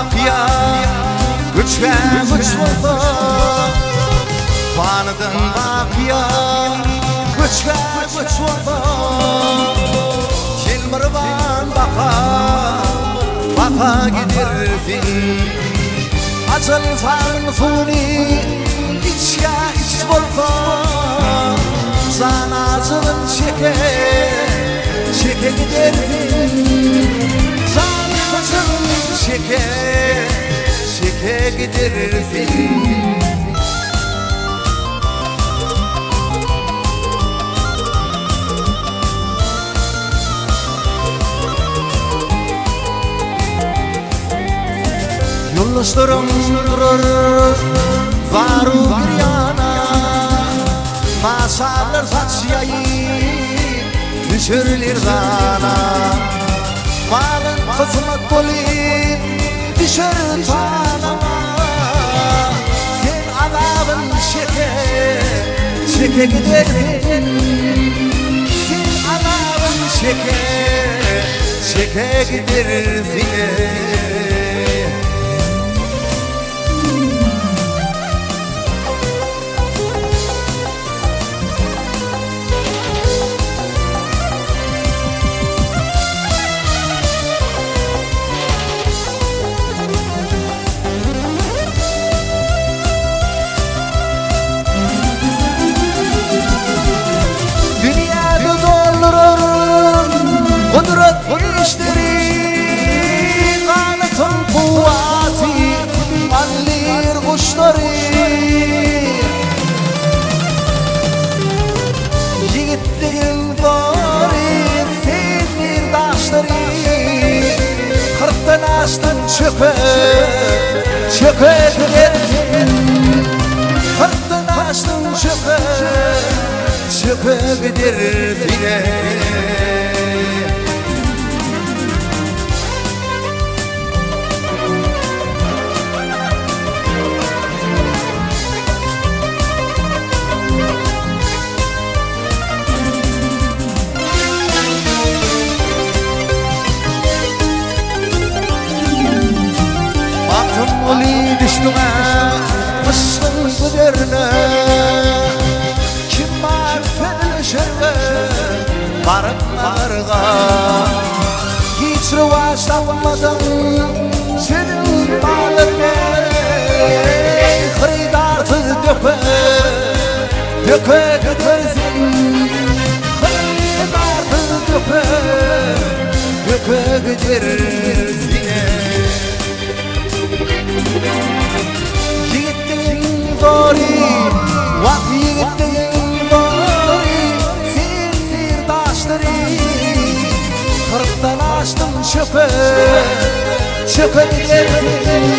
bakıya güçke güç oldu Tanıdın bakıya güçke güç oldu Tilmirvan baka gidersin Acıl farfuni içke iç oldu Sana acılın çeke gidersin Sana acılın çeke gidersin Yoldaşlarım durur varu bir yana Masallar saçyayı düşürülür bana Malın kısmet bolayım düşür tanama Sen azabın çeke gidersin Sen azabın çeke gidersin Kudret işleri kanıtın kuvveti Anlir kuşları Yiğitliğin doğru Senir taşları Kırktan açtın çöpe gidersin Kırktan açtın çöpe gidersin Oli düştüme Kışın güderine Kim marifetli şerbe Barınlarga Hiç rıvaçlanmadan Senin bağlarına Hridartı döpe gidersin Hridartı döpe gidersin Yiğitliğin doğru, vak yiğitliğin doğru Senir taşları, kırktan açtım çöpe gidersin